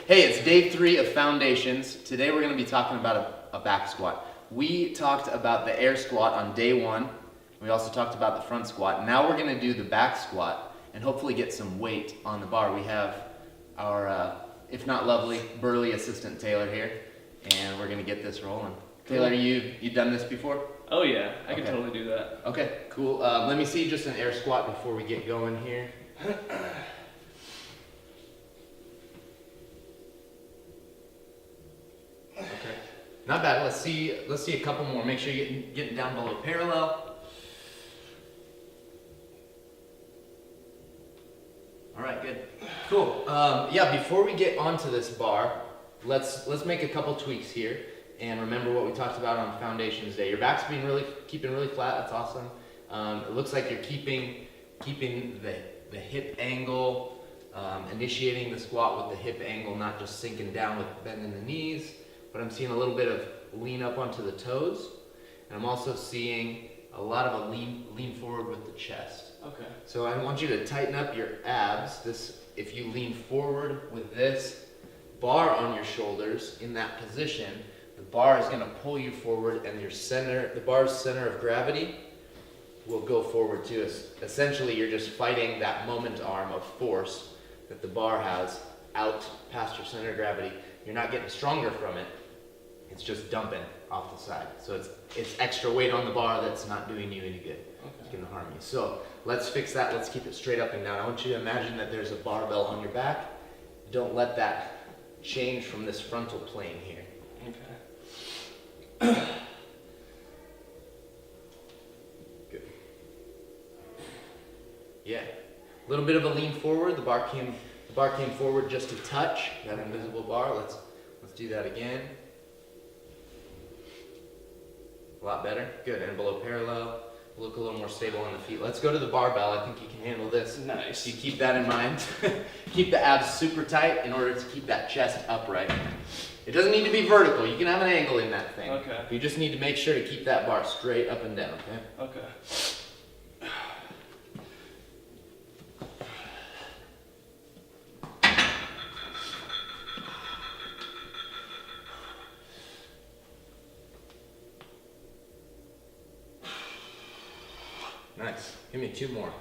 Hey, it's day 3 of foundations. Today we're going to be talking about a back squat. We talked about the air squat on day 1. We also talked about the front squat. Now we're going to do the back squat and hopefully get some weight on the bar. We have our, if not lovely, burly assistant Taylor here, and we're going to get this rolling. Taylor, you've done this before? Oh yeah, I can totally do that. Okay, cool. Let me see just an air squat before we get going here. Okay, not bad. Let's see a couple more. Make sure you're getting down below parallel. All right, good, cool. Yeah, before we get onto this bar, let's make a couple tweaks here. And remember what we talked about on Foundations Day. Your back's keeping really flat. That's awesome. It looks like you're keeping the hip angle, initiating the squat with the hip angle, not just sinking down with bending the knees. But I'm seeing a little bit of lean up onto the toes, and I'm also seeing a lot of a lean forward with the chest. Okay. So I want you to tighten up your abs. If you lean forward with this bar on your shoulders in that position, the bar is going to pull you forward, and the bar's center of gravity will go forward too. Essentially, you're just fighting that moment arm of force that the bar has out past your center of gravity. You're not getting stronger from it. It's just dumping off the side. So it's extra weight on the bar that's not doing you any good. Okay. It's going to harm you. So let's fix that. Let's keep it straight up and down. I want you to imagine that there's a barbell on your back. Don't let that change from this frontal plane here. Okay. Good. Yeah. A little bit of a lean forward. The bar came forward just a touch. That invisible bar. Let's do that again. A lot better. Good. And below parallel. Look a little more stable on the feet. Let's go to the barbell. I think you can handle this. Nice. You keep that in mind. Keep the abs super tight in order to keep that chest upright. It doesn't need to be vertical. You can have an angle in that thing. Okay. You just need to make sure to keep that bar straight up and down, okay? Okay. Nice. Give me 2 more.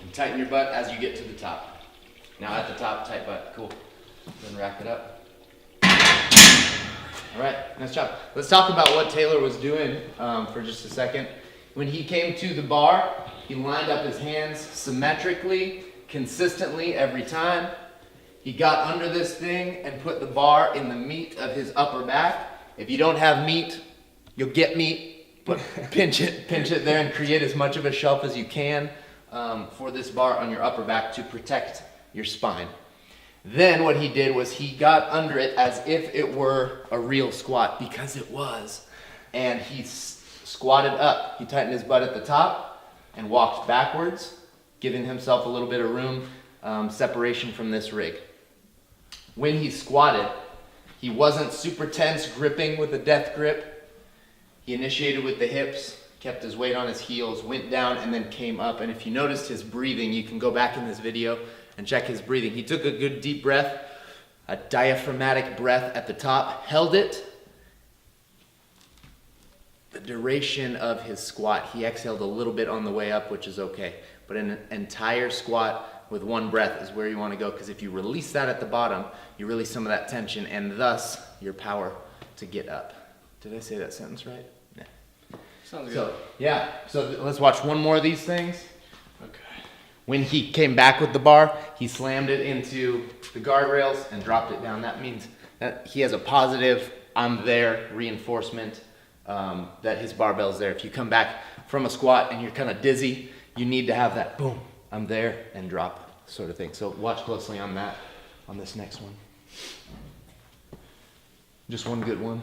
And tighten your butt as you get to the top. Now at the top, tight butt. Cool. Then rack it up. All right, nice job. Let's talk about what Taylor was doing for just a second. When he came to the bar, he lined up his hands symmetrically, consistently every time. He got under this thing and put the bar in the meat of his upper back. If you don't have meat, you'll get meat, but pinch it there and create as much of a shelf as you can for this bar on your upper back to protect your spine. Then what he did was he got under it as if it were a real squat, because it was. And he squatted up. He tightened his butt at the top and walked backwards, giving himself a little bit of room, separation from this rig. When he squatted, he wasn't super tense, gripping with a death grip. He initiated with the hips, kept his weight on his heels, went down, and then came up. And if you noticed his breathing, you can go back in this video and check his breathing. He took a good deep breath, a diaphragmatic breath at the top, held it. The duration of his squat, he exhaled a little bit on the way up, which is okay. But an entire squat with 1 breath is where you want to go, because if you release that at the bottom, you release some of that tension and thus your power to get up. Did I say that sentence right? Yeah. Sounds good. So, yeah. So let's watch 1 more of these things. Okay. When he came back with the bar, he slammed it into the guardrails and dropped it down. That means that he has a positive "I'm there" reinforcement that his barbell's there. If you come back from a squat and you're kind of dizzy, you need to have that boom, I'm there, and drop sort of thing. So watch closely on that, on this next one. Just 1 good one.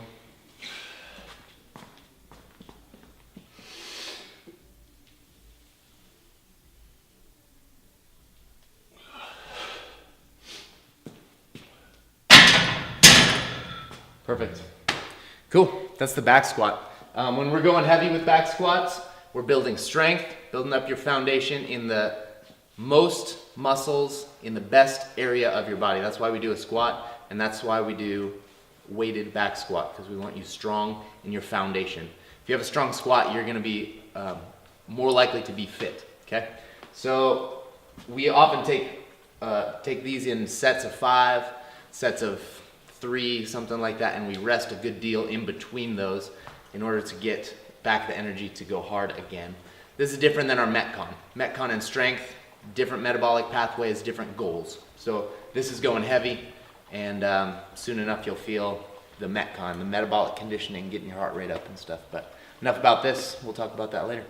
Perfect. Cool. That's the back squat. When we're going heavy with back squats, we're building strength, building up your foundation in the most muscles in the best area of your body. That's why we do a squat, and that's why we do weighted back squat, because we want you strong in your foundation. If you have a strong squat, you're going to be more likely to be fit. Okay, so we often take these in sets of 5, sets of 3, something like that, and we rest a good deal in between those in order to get back the energy to go hard again. This is different than our Metcon. Metcon and strength, different metabolic pathways, different goals. So this is going heavy, and soon enough you'll feel the Metcon, the metabolic conditioning, getting your heart rate up and stuff. But enough about this, we'll talk about that later.